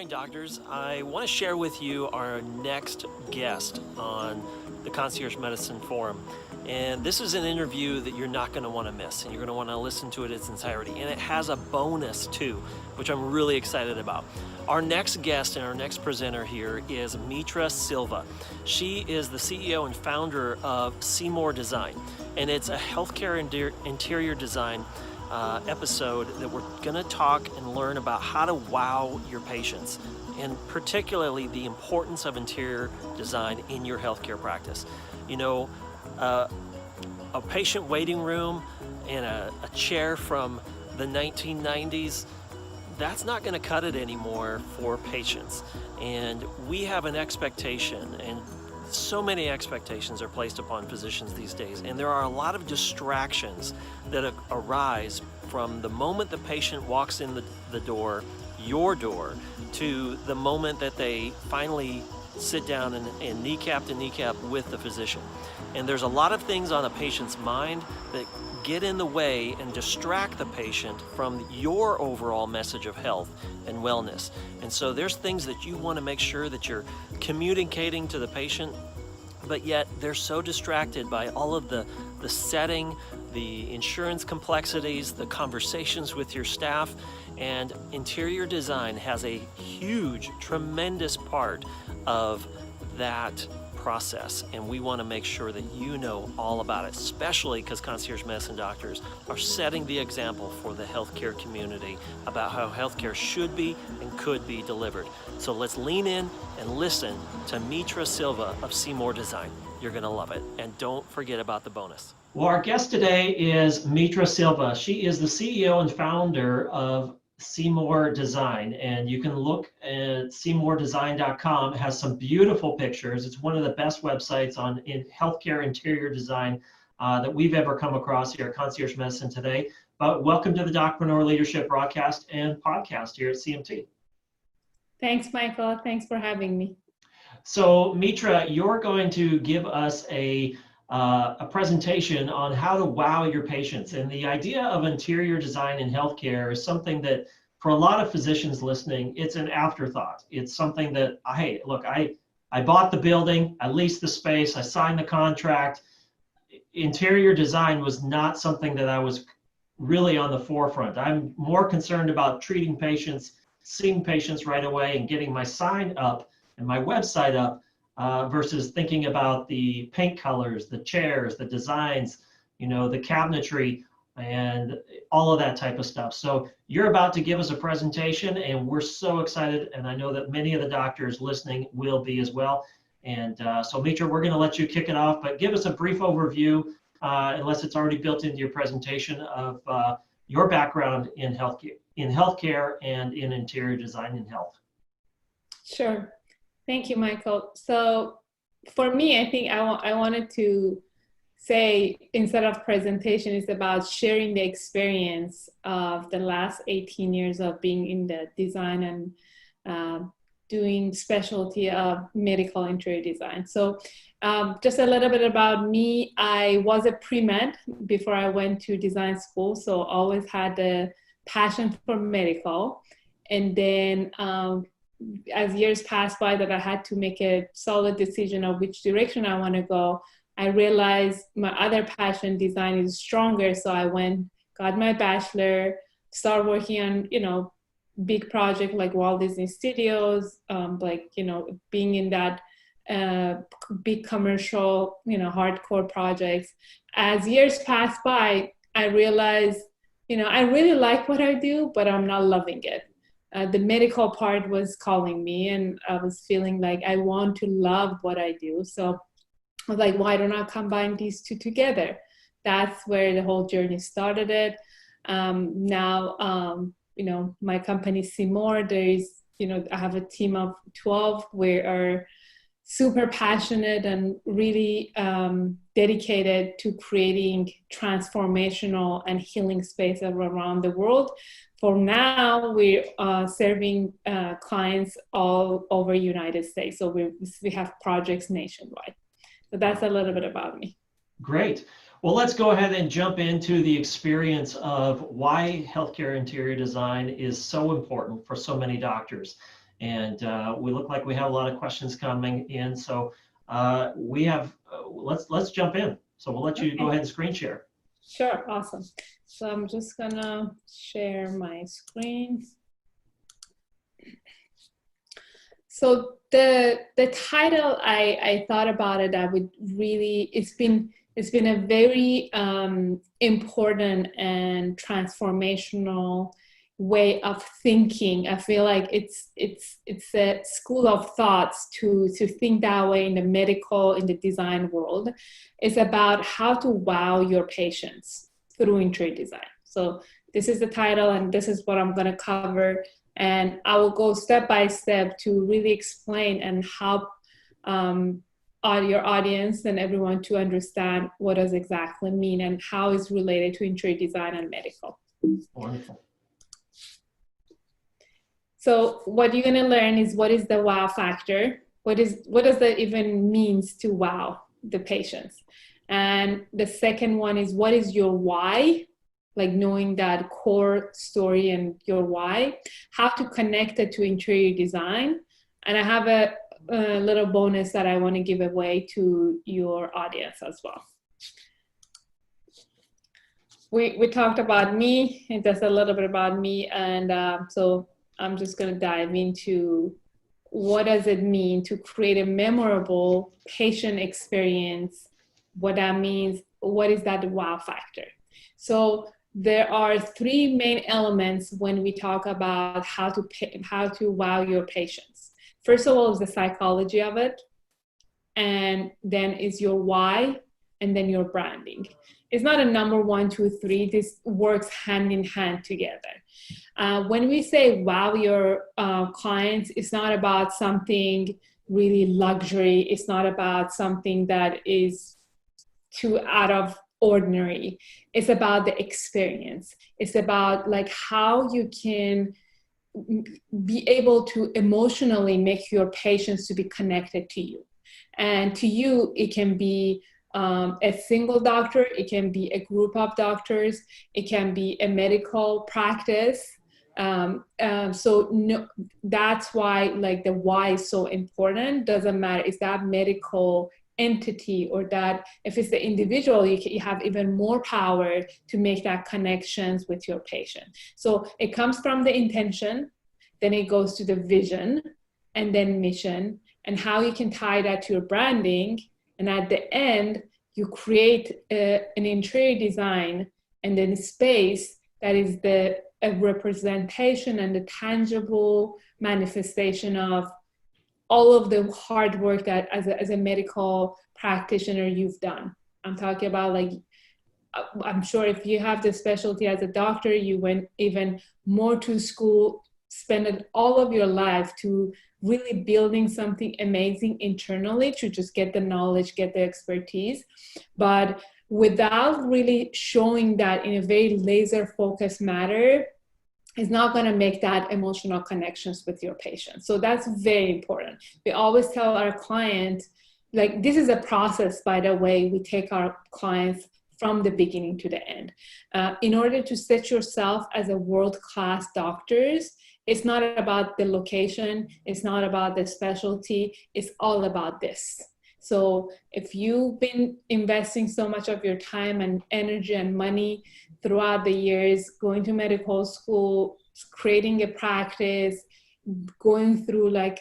morning, doctors. I want to share with you our next guest on the Concierge Medicine Forum. And this is an interview that you're not going to want to miss, and you're going to want to listen to it in its entirety. And it has a bonus too, which I'm really excited about. Our next guest and our next presenter here is Mitra Silva. She is the CEO and founder of Simour Design, and it's a healthcare interior design episode that we're going to talk and learn about how to wow your patients, and particularly the importance of interior design in your healthcare practice. You know, a patient waiting room and a chair from the 1990s, that's not going to cut it anymore for patients. And we have an expectation, and so many expectations are placed upon physicians these days, and there are a lot of distractions that arise from the moment the patient walks in the door, your door, to the moment that they finally sit down and kneecap to kneecap with the physician. And there's a lot of things on a patient's mind that get in the way and distract the patient from your overall message of health and wellness. And so there's things that you want to make sure that you're communicating to the patient, but yet they're so distracted by all of the setting, the insurance complexities, the conversations with your staff. And interior design has a huge, tremendous part of that process, and we want to make sure that you know all about it, especially because concierge medicine doctors are setting the example for the healthcare community about how healthcare should be and could be delivered. So let's lean in and listen to Mitra Silva of Simour Design. You're going to love it, and don't forget about the bonus. Well, our guest today is Mitra Silva. She is the CEO and founder of Simour Design, and you can look at simourdesign.com. It has some beautiful pictures. It's one of the best websites on healthcare interior design that we've ever come across here at Concierge Medicine Today. But welcome to the Docpreneur Leadership broadcast and podcast here at CMT. Thanks, Michael. Thanks for having me. So, Mitra, you're going to give us a presentation on how to wow your patients. And the idea of interior design in healthcare is something that, for a lot of physicians listening, it's an afterthought. It's something that, hey, look, I bought the building, I leased the space, I signed the contract. Interior design was not something that I was really on the forefront. I'm more concerned about treating patients, seeing patients right away, and getting my sign up and my website up, versus thinking about the paint colors, the chairs, the designs, you know, the cabinetry, and all of that type of stuff. So you're about to give us a presentation, and we're so excited, and I know that many of the doctors listening will be as well. And so Mitra, we're going to let you kick it off, but give us a brief overview, unless it's already built into your presentation, of your background in healthcare and in interior design in health. Sure. Thank you, Michael. So for me, I think I wanted to say, instead of presentation, it's about sharing the experience of the last 18 years of being in the design and doing specialty of medical interior design. So just a little bit about me. I was a pre-med before I went to design school, so always had the passion for medical. And then as years passed by that I had to make a solid decision of which direction I want to go, I realized my other passion, design, is stronger. So I got my bachelor, started working on, you know, big project like Walt Disney Studios, like, you know, being in that big commercial, you know, hardcore projects. As years passed by, I realized, you know, I really like what I do, but I'm not loving it. The medical part was calling me, and I was feeling like I want to love what I do. So I was like, why don't I combine these two together? That's where the whole journey started. Now, you know, my company Simour, I have a team of 12. We are super passionate and really dedicated to creating transformational and healing spaces around the world. For now, we're serving clients all over United States. So we have projects nationwide. So that's a little bit about me. Great. Well, let's go ahead and jump into the experience of why healthcare interior design is so important for so many doctors. And we look like we have a lot of questions coming in. So we have, let's jump in. So we'll let you go ahead and screen share. Sure, awesome. So I'm just gonna share my screen. So the title, I thought about it. I would really, it's been a very important and transformational way of thinking. I feel like it's a school of thoughts to think that way in the medical, in the design world. It's about how to wow your patients through interior design. So this is the title, and this is what I'm going to cover. And I will go step by step to really explain and help your audience and everyone to understand what does exactly mean and how it's related to interior design and medical. Wonderful. So what you're going to learn is what is the wow factor? What does that even means to wow the patients? And the second one is what is your why? Like knowing that core story and your why, how to connect it to interior design. And I have a little bonus that I want to give away to your audience as well. We talked about me, and just a little bit about me. And so I'm just going to dive into what does it mean to create a memorable patient experience, what that means, what is that wow factor. So there are three main elements when we talk about how to wow your patients. First of all is the psychology of it, and then is your why, and then your branding. It's not a number 1, 2, 3. This works hand in hand together. When we say wow your clients, it's not about something really luxury. It's not about something that is too out of ordinary. It's about the experience. It's about like how you can be able to emotionally make your patients to be connected to you. And to you, it can be a single doctor, it can be a group of doctors, it can be a medical practice. So no, that's why like the why is so important. Doesn't matter, is that medical entity or that if it's the individual, you have even more power to make that connections with your patient. So it comes from the intention, then it goes to the vision, and then mission, and how you can tie that to your branding. And at the end, you create an interior design and then space that is a representation and a tangible manifestation of all of the hard work that as a medical practitioner you've done. I'm talking about like, I'm sure if you have the specialty as a doctor, you went even more to school, spend all of your life to really building something amazing internally to just get the knowledge, get the expertise. But without really showing that in a very laser focused manner, is not going to make that emotional connections with your patient. So that's very important. We always tell our clients, like, this is a process, by the way, we take our clients from the beginning to the end. In order to set yourself as a world-class doctors, it's not about the location, it's not about the specialty, it's all about this. So if you've been investing so much of your time and energy and money throughout the years, going to medical school, creating a practice, going through like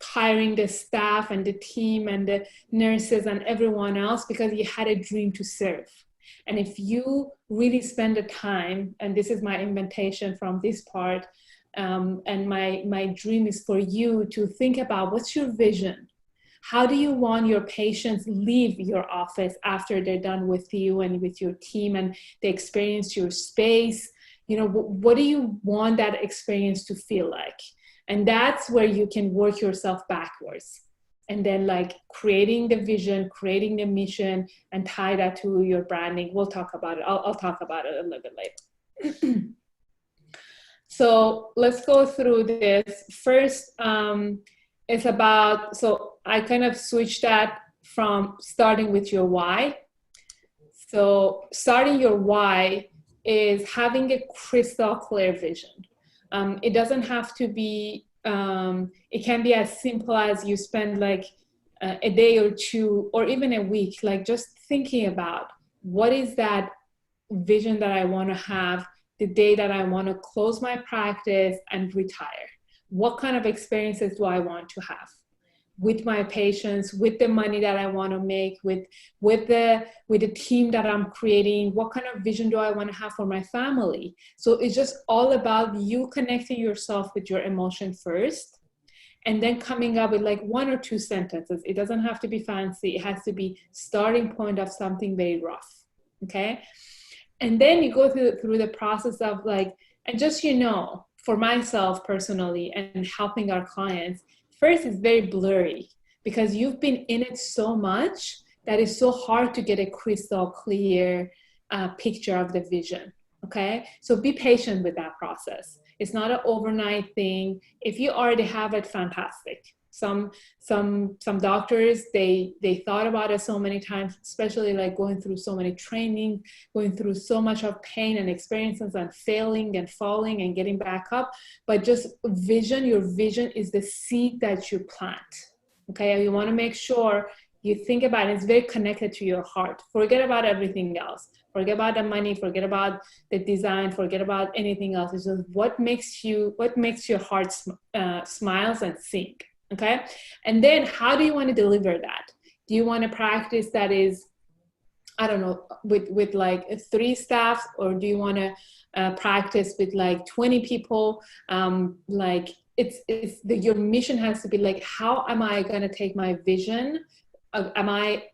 hiring the staff and the team and the nurses and everyone else because you had a dream to serve. And if you really spend the time, and this is my invitation from this part, and my dream is for you to think about what's your vision? How do you want your patients leave your office after they're done with you and with your team and they experience your space? You know, what do you want that experience to feel like? And that's where you can work yourself backwards. And then like creating the vision, creating the mission, and tie that to your branding. We'll talk about it. I'll talk about it a little bit later. So let's go through this. First, it's about, so I kind of switched that from starting with your why. So starting your why is having a crystal clear vision. It doesn't have to be it can be as simple as you spend like a day or two or even a week, like just thinking about what is that vision that I want to have the day that I want to close my practice and retire. What kind of experiences do I want to have with my patients, with the money that I want to make, with the team that I'm creating? What kind of vision do I want to have for my family? So it's just all about you connecting yourself with your emotion first, and then coming up with like 1 or 2 sentences. It doesn't have to be fancy. It has to be starting point of something very rough, okay? And then you go through the process of like, and just, you know, for myself personally and helping our clients, first it's very blurry because you've been in it so much that it's so hard to get a crystal clear picture of the vision, okay? So be patient with that process. It's not an overnight thing. If you already have it, fantastic. Some doctors, they thought about it so many times, especially like going through so many training, going through so much of pain and experiences and failing and falling and getting back up. But just vision, your vision is the seed that you plant, okay? You want to make sure you think about it. It's very connected to your heart. Forget about everything else. Forget about the money, forget about the design, forget about anything else. It's just what makes your heart smiles and sing. Okay, and then how do you want to deliver that? Do you want a practice that is, I don't know, with like 3 staff, or do you want to practice with like 20 people? Like your mission has to be like, how am I going to take my vision?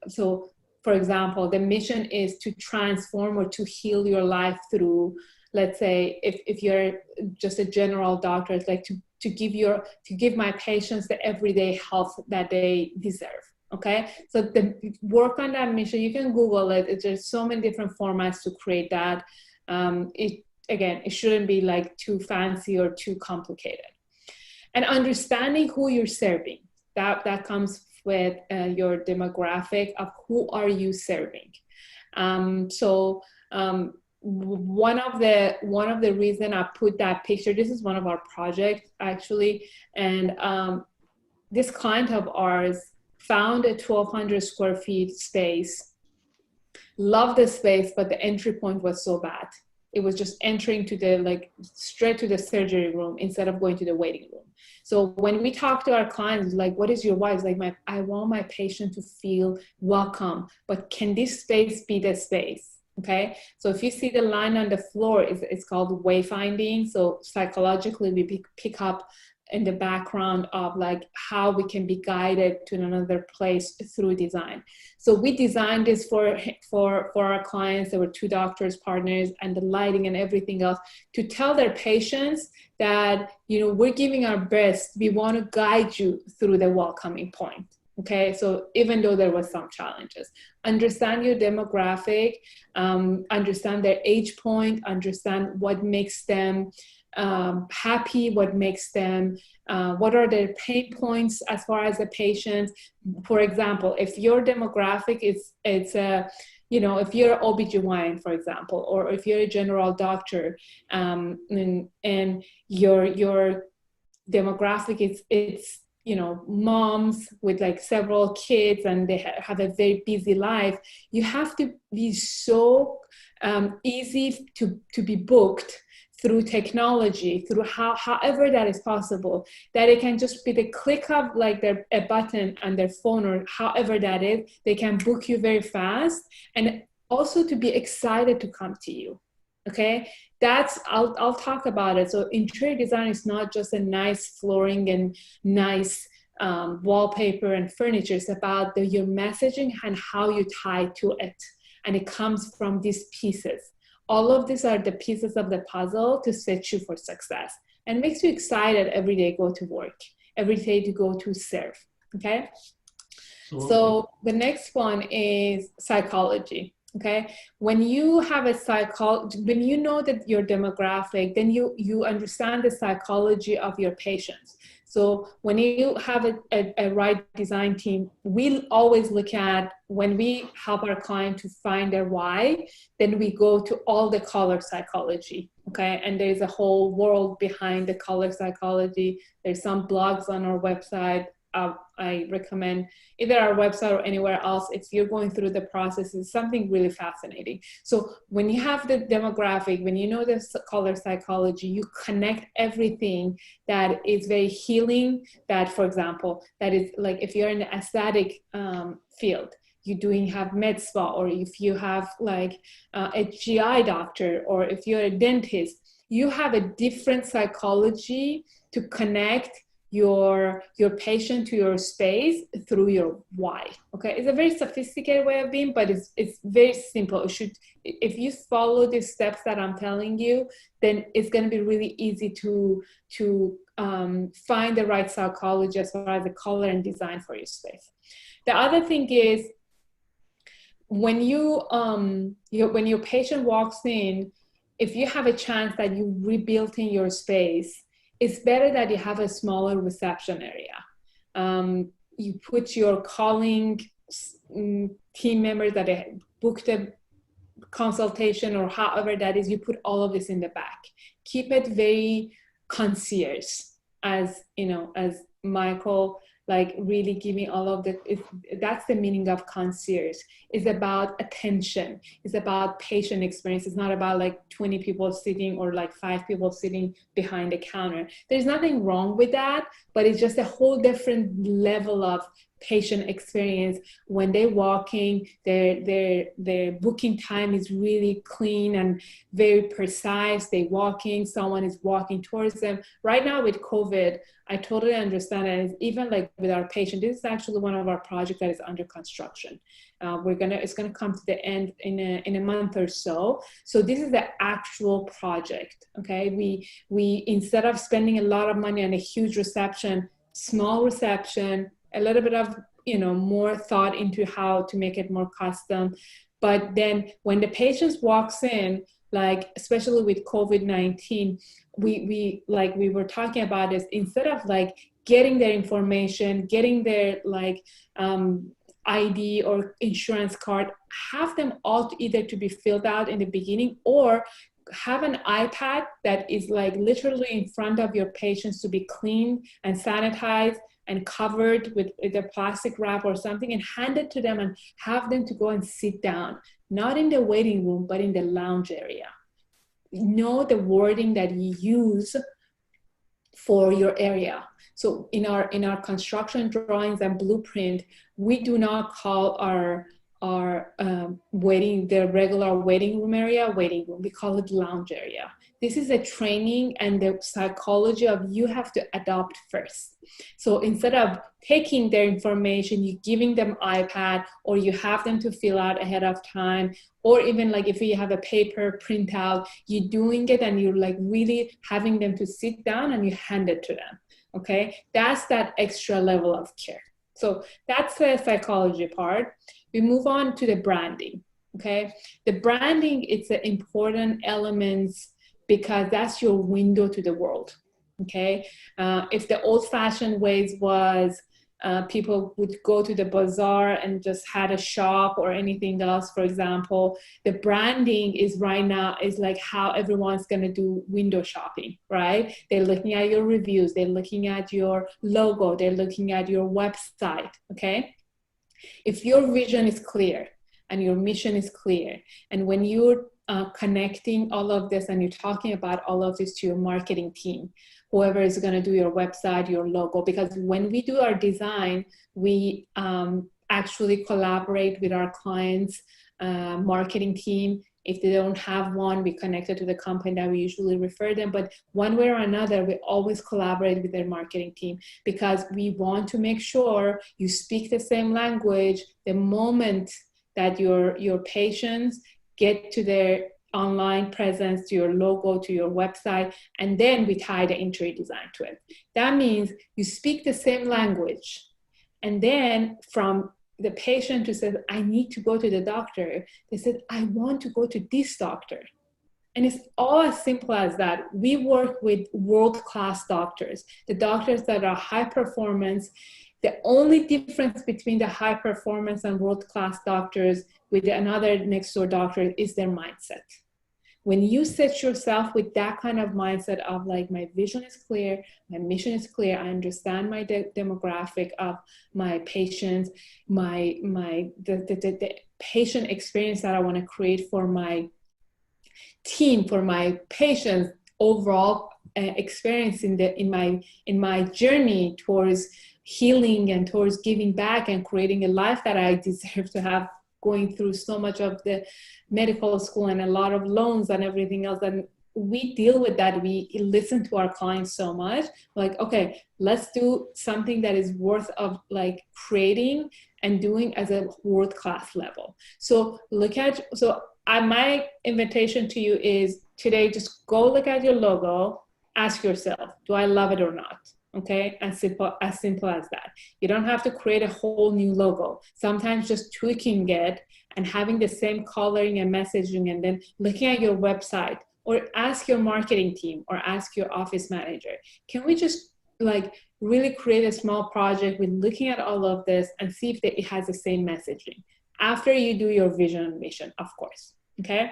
So for example, the mission is to transform or to heal your life through, let's say, if you're just a general doctor, it's like to give my patients the everyday health that they deserve. Okay, so work on that mission. You can Google it. There's so many different formats to create that. It shouldn't be like too fancy or too complicated. And understanding who you're serving, that comes with your demographic of who are you serving. One of the reason I put that picture, this is one of our projects actually, and this client of ours found a 1,200 square feet space, loved the space, but the entry point was so bad. It was just entering to straight to the surgery room instead of going to the waiting room. So when we talk to our clients, like, what is your why? It's like, I want my patient to feel welcome, but can this space be the space? Okay, so if you see the line on the floor, it's called wayfinding. So psychologically, we pick up in the background of like how we can be guided to another place through design. So we designed this for our clients. There were 2 doctors, partners, and the lighting and everything else to tell their patients that, you know, we're giving our best. We want to guide you through the welcoming point. Okay, so even though there was some challenges, understand your demographic, understand their age point, understand what makes them happy, what makes them, what are their pain points as far as the patients. For example, if your demographic if you're an OBGYN, for example, or if you're a general doctor, and your demographic it's moms with like several kids and they have a very busy life, you have to be so easy to be booked through technology, through however that is possible, that it can just be the click of like a button on their phone or however that is, they can book you very fast, and also to be excited to come to you. Okay, I'll talk about it. So interior design is not just a nice flooring and nice wallpaper and furniture. It's about your messaging and how you tie to it. And it comes from these pieces. All of these are the pieces of the puzzle to set you for success and makes you excited every day to go to work, every day to go to serve. Okay. Absolutely. So the next one is psychology. Okay, when you have when you know that your demographic, then you understand the psychology of your patients. So when you have a right design team, we'll always look at, when we help our client to find their why, then we go to all the color psychology, okay? And there's a whole world behind the color psychology. There's some blogs on our website. I recommend either our website or anywhere else. If you're going through the process, it's something really fascinating. So when you have the demographic, when you know the color psychology, you connect everything that is very healing. That, for example, that is like if you're in the aesthetic field, you have med spa, or if you have like a GI doctor, or if you're a dentist, you have a different psychology to connect your patient to your space through your why. Okay, it's a very sophisticated way of being, but it's very simple. If you follow the steps that I'm telling you, then it's going to be really easy to find the right psychology as far as the color and design for your space. The other thing is, when when your patient walks in, if you have a chance that you rebuilt in your space, it's better that you have a smaller reception area. You put your calling team members that booked a consultation, or however that is, you put all of this in the back. Keep it very concierge, as you know, as Michael, like really giving all of the, that's the meaning of concierge. It's about attention. It's about patient experience. It's not about like 20 people sitting, or like 5 people sitting behind a counter. There's nothing wrong with that, but it's just a whole different level of patient experience. When they're walking, their booking time is really clean and very precise. They walking, someone is walking towards them. Right now with COVID, I totally understand, and even like with our patient, this is actually one of our projects that is under construction. It's gonna come to the end in a month or so. So this is the actual project. Okay, we instead of spending a lot of money on a huge reception, small reception, a little bit of more thought into how to make it more custom. But then when the patient walks in, like especially with COVID-19, we were talking about this, instead of like getting their information, getting their like ID or insurance card, have them all either to be filled out in the beginning, or have an iPad that is like literally in front of your patients to be cleaned and sanitized and covered with a plastic wrap or something, and hand it to them and have them to go and sit down, not in the waiting room, but in the lounge area. Know the wording that you use for your area. So in our construction drawings and blueprint, we do not call our the regular waiting room area waiting room. We call it lounge area. This is a training and the psychology of you have to adopt first. So instead of taking their information, you giving them iPad, or you have them to fill out ahead of time, or even like if you have a paper printout, you're doing it and you're like really having them to sit down and you hand it to them. Okay, that's that extra level of care. So that's the psychology part. We move on to the branding. Okay, the branding, it's an important element because that's your window to the world. Okay, if the old-fashioned ways was people would go to the bazaar and just had a shop or anything else, for example, the branding is right now is like how everyone's going to do window shopping, right? They're looking at your reviews, they're looking at your logo, they're looking at your website. Okay, if your vision is clear and your mission is clear, and when you're connecting all of this and you're talking about all of this to your marketing team, whoever is going to do your website, your logo, because when we do our design, we actually collaborate with our clients' marketing team. If they don't have one, we connect it to the company that we usually refer them. But one way or another, we always collaborate with their marketing team because we want to make sure you speak the same language the moment that your patients get to their online presence, to your logo, to your website, and then we tie the interior design to it. That means you speak the same language. And then from the patient who says, I need to go to the doctor, they said, I want to go to this doctor. And it's all as simple as that. We work with world-class doctors, the doctors that are high performance. The only difference between the high performance and world-class doctors with another next door doctor is their mindset. When you set yourself with that kind of mindset of like, my vision is clear, my mission is clear, I understand my demographic of my patients, the patient experience that I want to create for my team, for my patients, overall experience in my journey towards healing and towards giving back and creating a life that I deserve to have, going through so much of the medical school and a lot of loans and everything else. And we deal with that. We listen to our clients so much, like, okay, let's do something that is worth of like creating and doing as a world-class level. So my invitation to you is today, just go look at your logo, ask yourself, do I love it or not? Okay, as simple as that. You don't have to create a whole new logo. Sometimes just tweaking it and having the same coloring and messaging, and then looking at your website, or ask your marketing team or ask your office manager, can we just like really create a small project with looking at all of this and see if it has the same messaging after you do your vision and mission, of course. Okay,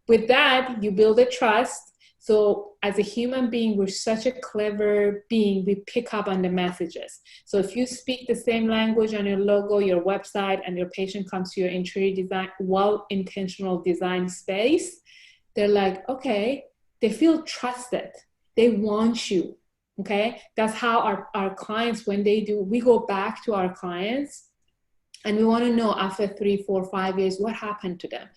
with that, you build a trust. So as a human being, we're such a clever being, we pick up on the messages. So if you speak the same language on your logo, your website, and your patient comes to your interior design, well-intentional design space, they're like, okay, they feel trusted. They want you, okay? That's how our clients, when they do, we go back to our clients and we want to know after 3, 4, 5 years, what happened to them.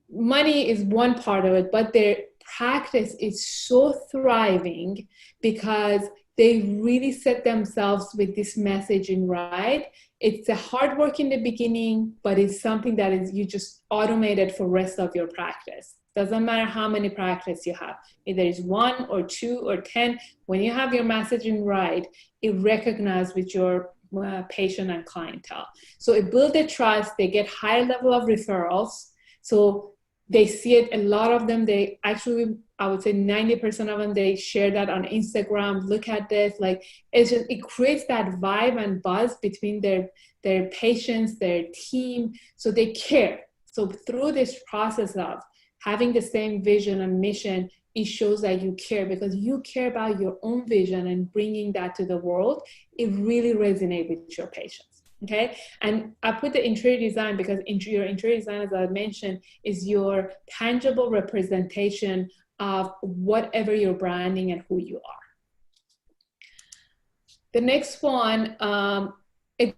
Money is one part of it, but their practice is so thriving because they really set themselves with this messaging right. It's a hard work in the beginning, but it's something that is you just automated for rest of your practice. Doesn't matter how many practice you have. Either it's 1 or 2 or 10. When you have your messaging right, it recognizes with your patient and clientele. So it builds a trust. They get higher level of referrals. So they see it, a lot of them, they actually, I would say 90% of them, they share that on Instagram, look at this, like, it creates that vibe and buzz between their patients, their team, so they care. So through this process of having the same vision and mission, it shows that you care because you care about your own vision and bringing that to the world. It really resonates with your patients. Okay, and I put the interior design because your interior design, as I mentioned, is your tangible representation of whatever you're branding and who you are. The next one,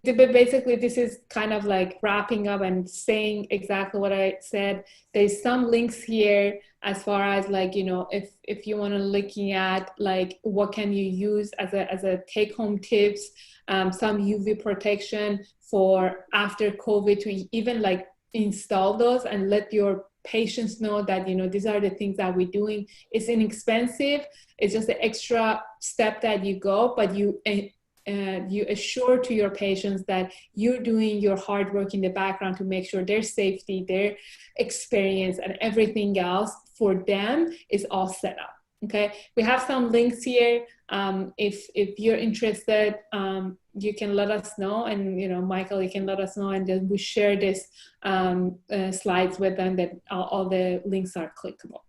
basically this is kind of like wrapping up and saying exactly what I said. There's some links here as far as like, you know, if you want to looking at like what can you use as a take-home tips, some UV protection for after COVID to even like install those and let your patients know that, you know, these are the things that we're doing. It's inexpensive. It's just an extra step that you go, but you assure to your patients that you're doing your hard work in the background to make sure their safety, their experience, and everything else for them is all set up. Okay, we have some links here. If you're interested, you can let us know, and you know, Michael, you can let us know, and then we share this slides with them that all the links are clickable.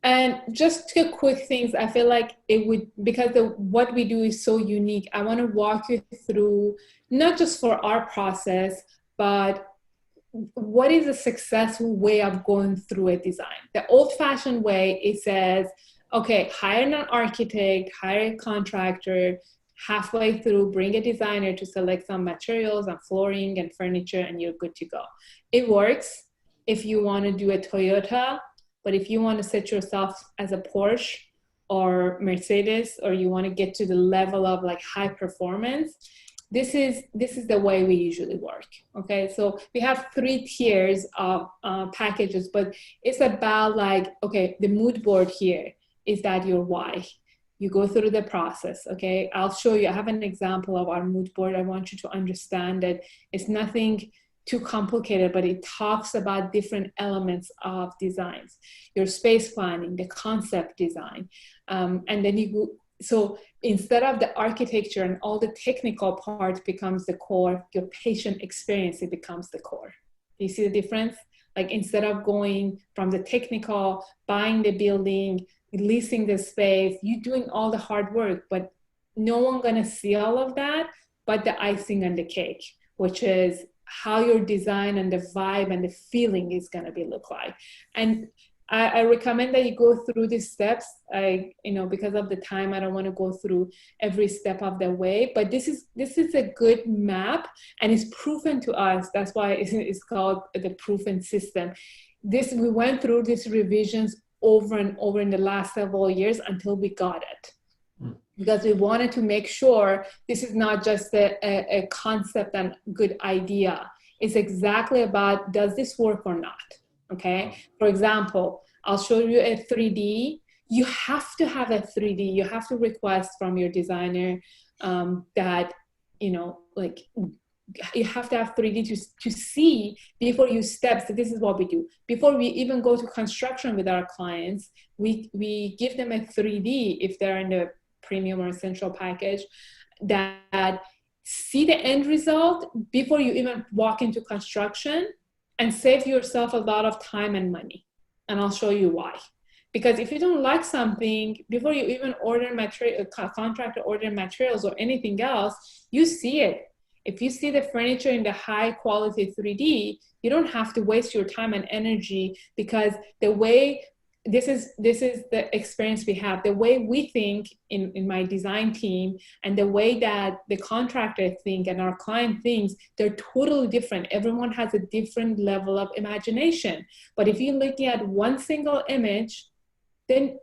And just two quick things, I feel like it would, because what we do is so unique, I want to walk you through, not just for our process, but what is a successful way of going through a design. The old-fashioned way, it says, okay, hire an architect, hire a contractor, halfway through, bring a designer to select some materials and flooring and furniture, and you're good to go. It works if you want to do a Toyota, but if you want to set yourself as a Porsche or Mercedes, or you want to get to the level of like high performance, this is the way we usually work. Okay, so we have 3 tiers of packages, but it's about like, okay, the mood board here is that your why. You go through the process. Okay, I'll show you. I have an example of our mood board. I want you to understand that it's nothing too complicated, but it talks about different elements of designs, your space planning, the concept design. And then so instead of the architecture and all the technical part becomes the core, your patient experience, it becomes the core. Do you see the difference? Like instead of going from the technical, buying the building, leasing the space, you doing all the hard work, but no one gonna see all of that, but the icing on the cake, which is how your design and the vibe and the feeling is gonna look like. And I recommend that you go through these steps. Because of the time, I don't want to go through every step of the way, but this is a good map, and it's proven to us. That's why it's called the proven system. We went through these revisions over and over in the last several years until we got it. Because we wanted to make sure this is not just a concept and good idea. It's exactly about, does this work or not? Okay. For example, I'll show you a 3D. You have to have a 3D. You have to request from your designer that, you have to have 3D to see before you step. So this is what we do. Before we even go to construction with our clients, we give them a 3D if they're in the premium or essential package, that see the end result before you even walk into construction, and save yourself a lot of time and money. And I'll show you why. Because if you don't like something, before you even order material, contractor order materials or anything else, you see it. If you see the furniture in the high quality 3D, you don't have to waste your time and energy, because the way, this is the experience we have. The way we think in my design team, and the way that the contractor think and our client thinks, they're totally different. Everyone has a different level of imagination. But if you're looking at one single image, then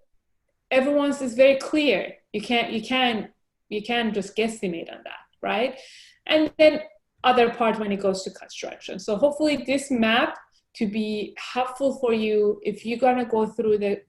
everyone's is very clear. You can't just guesstimate on that, right? And then other part when it goes to construction. So hopefully this map to be helpful for you if you're gonna go through the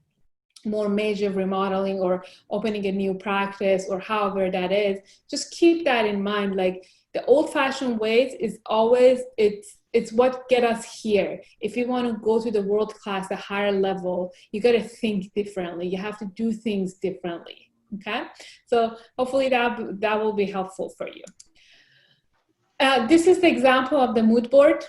more major remodeling or opening a new practice or however that is. Just keep that in mind. Like the old-fashioned ways is always, it's what get us here. If you want to go to the world class, the higher level, you got to think differently. You have to do things differently. Okay, so hopefully that will be helpful for you. This is the example of the mood board.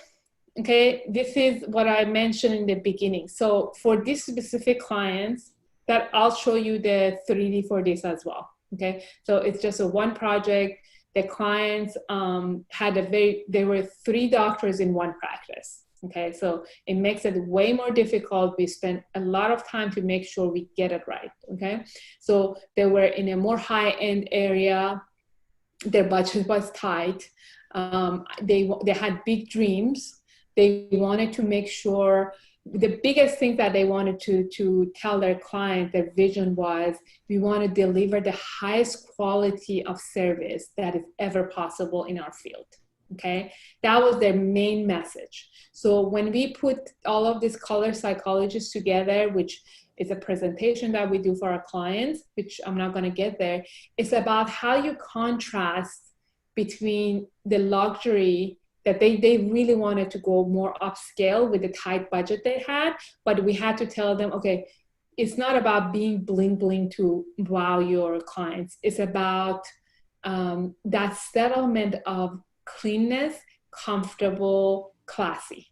Okay, this is what I mentioned in the beginning. So for this specific clients, that I'll show you the 3D for this as well. Okay, so it's just a one project. The clients there were 3 doctors in one practice. Okay, so it makes it way more difficult. We spent a lot of time to make sure we get it right. Okay, so they were in a more high-end area. Their budget was tight. They had big dreams. They wanted to make sure, the biggest thing that they wanted to tell their client, their vision was, we want to deliver the highest quality of service that is ever possible in our field. Okay, that was their main message. So when we put all of these color psychologists together, which is a presentation that we do for our clients, which I'm not going to get there, it's about how you contrast between the luxury that they really wanted to go more upscale with the tight budget they had, but we had to tell them, okay, it's not about being bling bling to wow your clients. It's about that settlement of cleanness, comfortable, classy.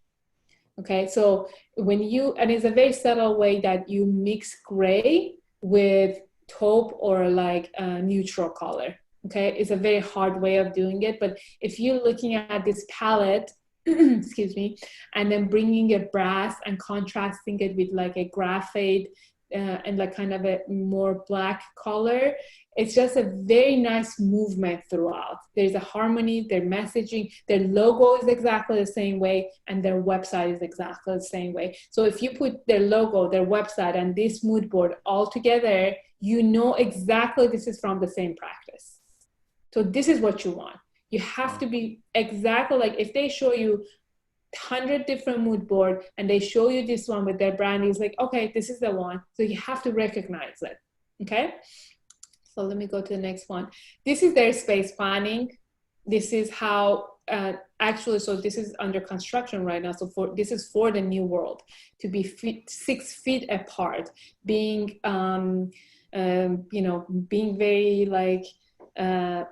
Okay, so and it's a very subtle way that you mix gray with taupe or like a neutral color. Okay, it's a very hard way of doing it, but if you're looking at this palette, excuse me, and then bringing a brass and contrasting it with like a graphite and like kind of a more black color, it's just a very nice movement throughout. There's a harmony, their messaging, their logo is exactly the same way, and their website is exactly the same way. So if you put their logo, their website, and this mood board all together, you know exactly this is from the same practice. So this is what you want. You have to be exactly like, if they show you 100 different mood board and they show you this one with their brand, it's like, okay, this is the one. So you have to recognize it, okay? So let me go to the next one. This is their space planning. This is how actually, so this is under construction right now. So this is for the new world, to be 6 feet apart, being, being very like,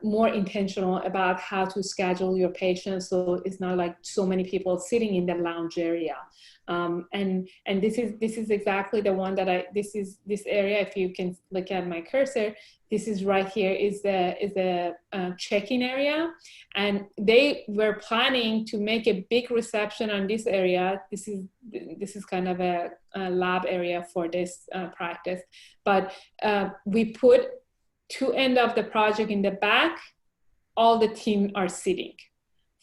more intentional about how to schedule your patients, so it's not like so many people sitting in the lounge area. And this is exactly the one that this area, if you can look at my cursor, this is right here, is the check-in area, and they were planning to make a big reception on this area. This is kind of a lab area for this practice, but we put 2 ends of the project in the back. All the team are sitting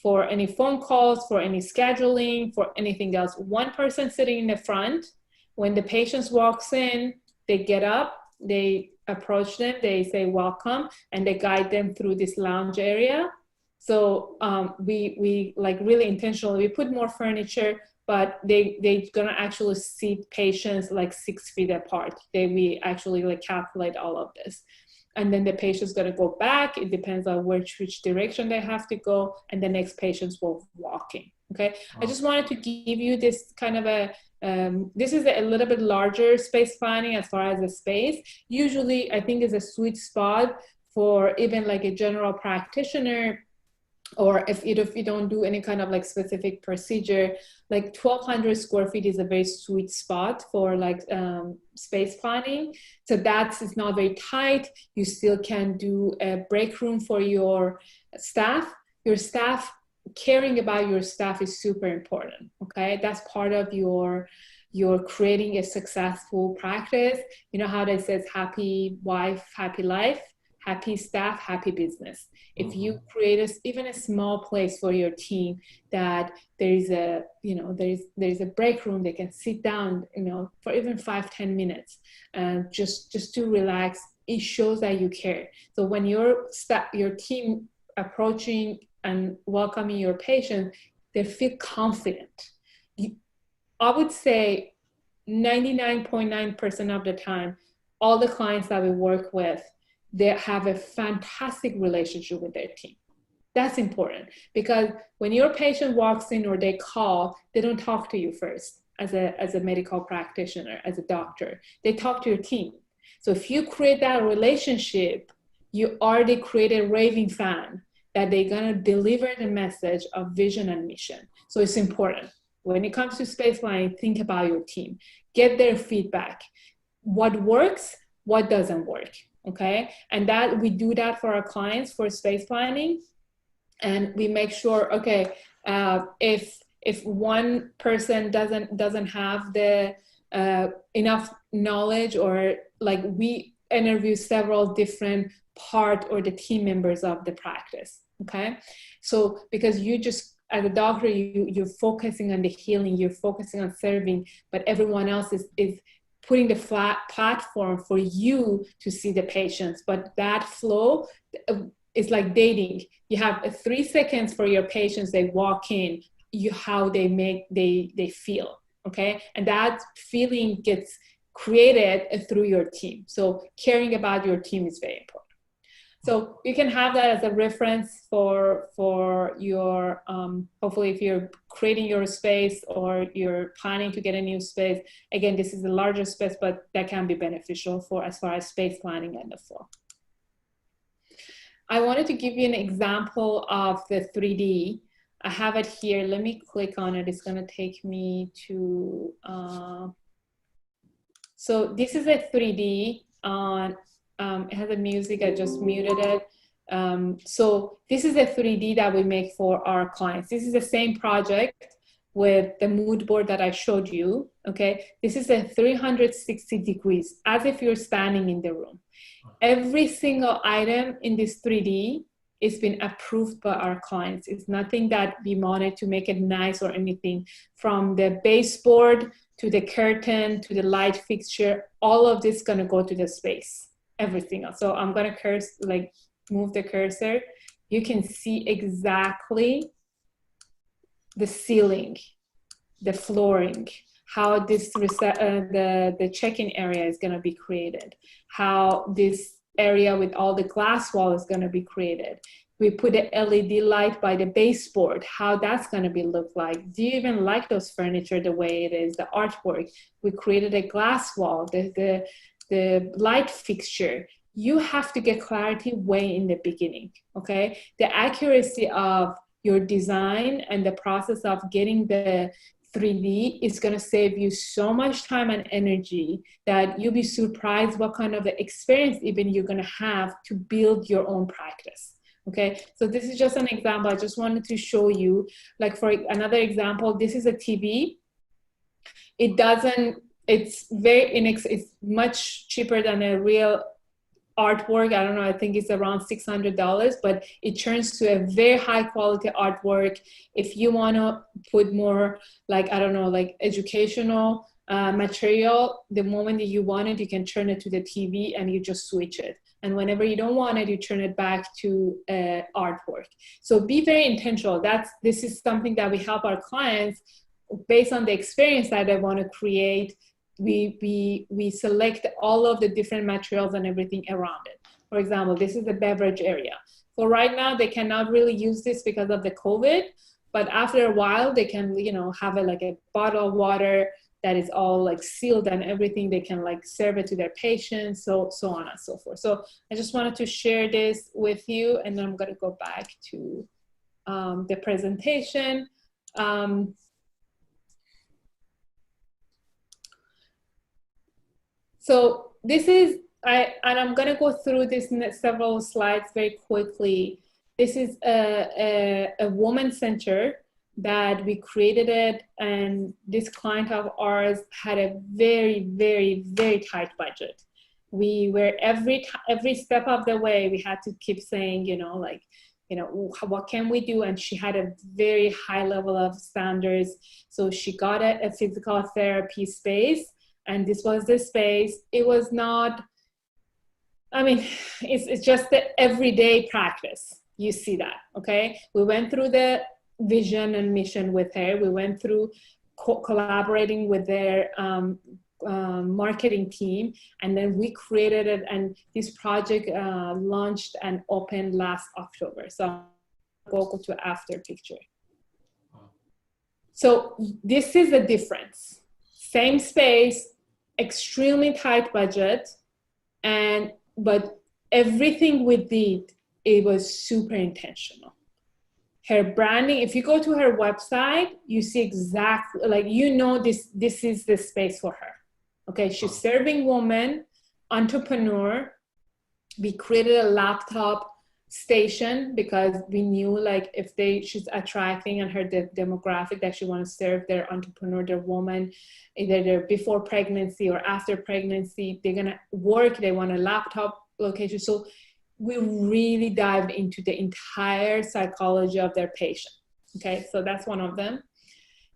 for any phone calls, for any scheduling, for anything else. One person sitting in the front. When the patient walks in, they get up, they approach them, they say welcome, and they guide them through this lounge area. So we like really intentionally, we put more furniture, but they're gonna actually seat patients like 6 feet apart. We actually like calculate all of this. And then the patient's gonna go back. It depends on which direction they have to go, and the next patients will walk in, okay? Wow. I just wanted to give you this kind of this is a little bit larger space planning as far as the space. Usually, I think is a sweet spot for even like a general practitioner, or if you don't do any kind of like specific procedure, like 1,200 square feet is a very sweet spot for like space planning. So it's not very tight. You still can do a break room for your staff. Your staff, caring about your staff is super important, okay? That's part of your creating a successful practice. You know how they says happy wife, happy life, happy staff, happy business. If you create even a small place for your team, that there's a break room, they can sit down, for even 5-10 minutes, just to relax. It shows that you care. So when your team approaching and welcoming your patient, they feel confident. I would say 99.9% of the time, all the clients that we work with, they have a fantastic relationship with their team. That's important, because when your patient walks in or they call, they don't talk to you first as a medical practitioner, as a doctor. They talk to your team. So if you create that relationship, you already create a raving fan that they're gonna deliver the message of vision and mission. So it's important. When it comes to space planning, think about your team. Get their feedback. What works, what doesn't work. Okay, and that we do that for our clients for space planning, and we make sure, okay, if one person doesn't have the enough knowledge, or like we interview several different part or the team members of the practice. Okay, so because you just as a doctor, you're focusing on the healing, you're focusing on serving, but everyone else is putting the flat platform for you to see the patients. But that flow is like dating. You have 3 seconds for your patients. They walk in, how they feel, okay? And that feeling gets created through your team. So caring about your team is very important. So you can have that as a reference for your, hopefully if you're creating your space or you're planning to get a new space. Again, this is a larger space, but that can be beneficial for as far as space planning and the flow. I wanted to give you an example of the 3D. I have it here. Let me click on it. It's gonna take me to, so this is a 3D on, it has a music, I just muted it. So this is a 3D that we make for our clients. This is the same project with the mood board that I showed you, okay? This is a 360 degrees, as if you're standing in the room. Every single item in this 3D is been approved by our clients. It's nothing that we wanted to make it nice or anything. From the baseboard to the curtain to the light fixture, all of this is gonna go to the space. Everything else. So I'm gonna move the cursor. You can see exactly the ceiling, the flooring, how this the check-in area is gonna be created, how this area with all the glass wall is gonna be created. We put an LED light by the baseboard, how that's going to be look like. Do you even like those furniture the way it is, the artwork? We created a glass wall, the light fixture. You have to get clarity way in the beginning, okay? The accuracy of your design and the process of getting the 3D is going to save you so much time and energy that you'll be surprised what kind of experience even you're going to have to build your own practice. Okay, so this is just an example. I just wanted to show you, like for another example, this is a TV. It doesn't, it's it's much cheaper than a real artwork. I don't know, I think it's around $600, but it turns to a very high quality artwork. If you want to put more, like, I don't know, like educational material, the moment that you want it, you can turn it to the TV and you just switch it. And whenever you don't want it, you turn it back to artwork. So be very intentional. This is something that we help our clients based on the experience that they want to create. We select all of the different materials and everything around it. For example, this is the beverage area. So right now they cannot really use this because of the COVID, but after a while they can, you know, have like a bottle of water that is all like sealed and everything. They can like serve it to their patients, so on and so forth. So I just wanted to share this with you, and then I'm going to go back to the presentation. So this is, and I'm going to go through this several slides very quickly. This is a woman center that we created it, and this client of ours had a very, very, very tight budget. We were every step of the way, we had to keep saying, you know, like, you know, what can we do? And she had a very high level of standards. So she got a physical therapy space, and this was the space. It was not, I mean, it's just the everyday practice. You see that, okay? We went through the vision and mission with her. We went through collaborating with their marketing team, and then we created it, and this project launched and opened last October. So I'll go to after picture. So this is the difference. Same space, extremely tight budget, but everything we did, it was super intentional. Her branding, if you go to her website, you see exactly, like, you know, this is the space for her. Okay, she's serving women, entrepreneur. We created a laptop station because we knew, like, if she's attracting and her demographic that she wants to serve, their entrepreneur, their woman, either they're before pregnancy or after pregnancy, they're gonna work, they want a laptop location. So we really dived into the entire psychology of their patient. Okay, so that's one of them.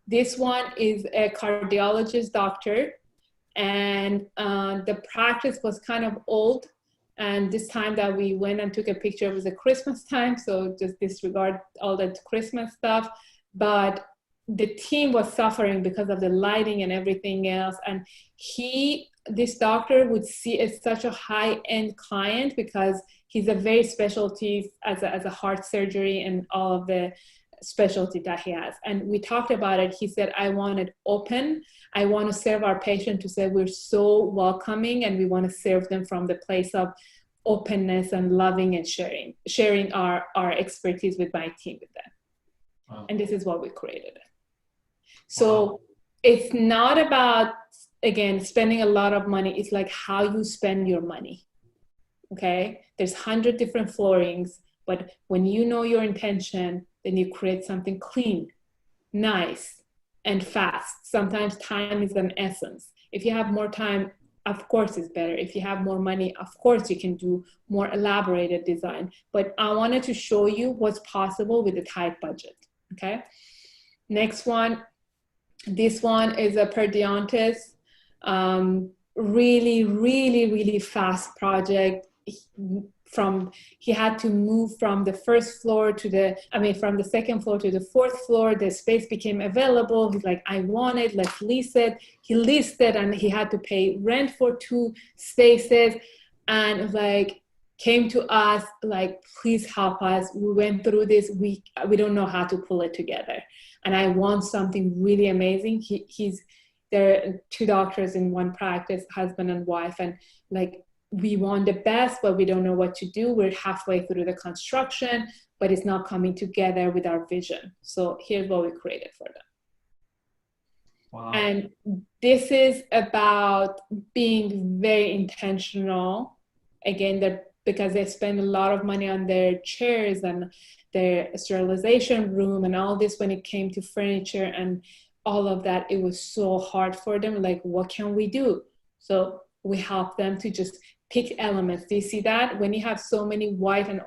This one is a cardiologist doctor, and the practice was kind of old. And this time that we went and took a picture, it was a Christmas time, so just disregard all that Christmas stuff. But the team was suffering because of the lighting and everything else. And this doctor would see as such a high-end client because he's a very specialty as a heart surgery and all of the specialty that he has. And we talked about it. He said, I want it open. I want to serve our patient to say we're so welcoming, and we want to serve them from the place of openness and loving and sharing our expertise with my team with them. Wow. And this is what we created. So wow. It's not about, again, spending a lot of money. It's like how you spend your money. Okay, there's 100 different floorings, but when you know your intention, then you create something clean, nice, and fast. Sometimes time is an essence. If you have more time, of course it's better. If you have more money, of course you can do more elaborated design. But I wanted to show you what's possible with a tight budget, okay? Next one, this one is a periodontist. Really, really, really fast project. He had to move from the first floor to from the second floor to the fourth floor. The space became available. He's like, I want it, let's lease it. He leased it, and he had to pay rent for 2 spaces. And like, came to us like, please help us. We went through this. We don't know how to pull it together. And I want something really amazing. There are 2 doctors in one practice, husband and wife, and like, we want the best, but we don't know what to do. We're halfway through the construction, but it's not coming together with our vision. So here's what we created for them. Wow. And this is about being very intentional. Again, because they spend a lot of money on their chairs and their sterilization room and all this. When it came to furniture and all of that, it was so hard for them. Like, what can we do? So we help them to just pick elements. Do you see that? When you have so many white and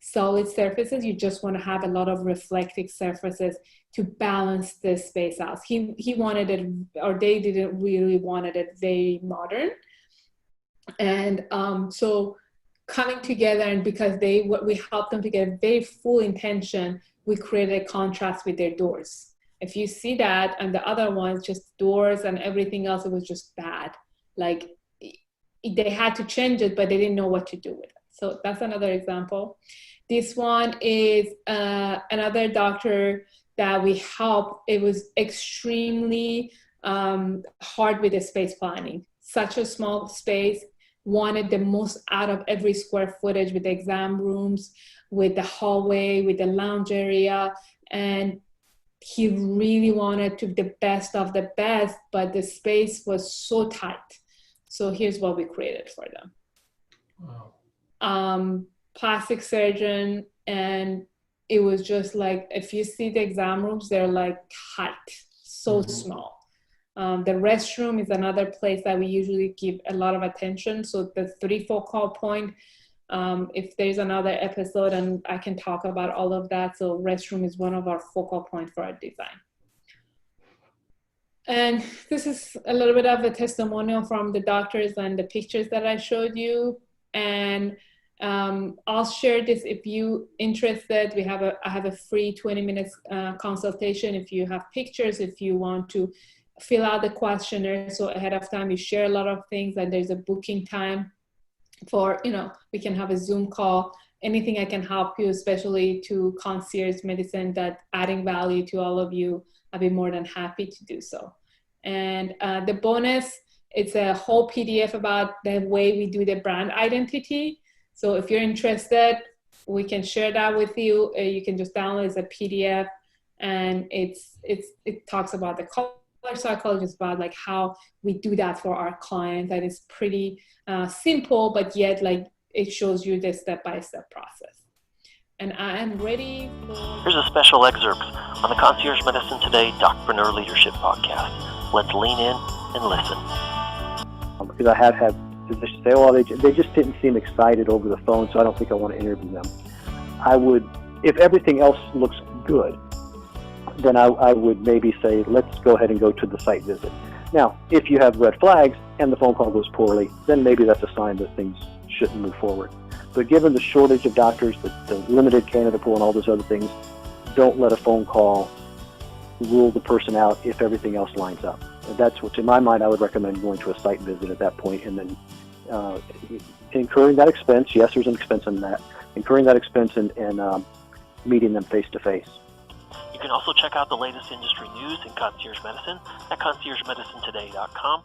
solid surfaces, you just want to have a lot of reflective surfaces to balance the space out. He wanted it, or they didn't really wanted it very modern. And so coming together, and because we helped them to get a very full intention, we created a contrast with their doors. If you see that, and the other ones, just doors and everything else, it was just bad. Like, they had to change it, but they didn't know what to do with it. So that's another example. This one is another doctor that we helped. It was extremely hard with the space planning. Such a small space, wanted the most out of every square footage, with the exam rooms, with the hallway, with the lounge area. And he really wanted to the best of the best, but the space was so tight. So here's what we created for them. Wow. Plastic surgeon, and it was just like, if you see the exam rooms, they're like tight, so small. The restroom is another place that we usually give a lot of attention. So the 3 focal point, if there's another episode, and I can talk about all of that. So restroom is one of our focal points for our design. And this is a little bit of a testimonial from the doctors and the pictures that I showed you. And I'll share this if you interested. I have a free 20 minutes consultation. If you have pictures, if you want to fill out the questionnaire, so ahead of time you share a lot of things, and there's a booking time for, we can have a Zoom call. Anything I can help you, especially to concierge medicine, that adding value to all of you, I'd be more than happy to do so. And the bonus, it's a whole PDF about the way we do the brand identity. So if you're interested, we can share that with you. You can just download it as a PDF, and it talks about the color psychology, about like how we do that for our clients. And it's pretty simple, but yet like it shows you the step-by-step process. And I am ready for... Here's a special excerpt on the Concierge Medicine Today Docpreneur Leadership Podcast. Let's lean in and listen. Because I have had physicians say, oh, they just didn't seem excited over the phone, so I don't think I want to interview them. I would, if everything else looks good, then I would maybe say, let's go ahead and go to the site visit. Now, if you have red flags and the phone call goes poorly, then maybe that's a sign that things shouldn't move forward. But given the shortage of doctors, the limited candidate pool and all those other things, don't let a phone call rule the person out if everything else lines up. And that's what, in my mind, I would recommend going to a site visit at that point, and then incurring that expense. Yes, there's an expense in that. Incurring that expense and meeting them face to face. You can also check out the latest industry news in concierge medicine at conciergemedicinetoday.com.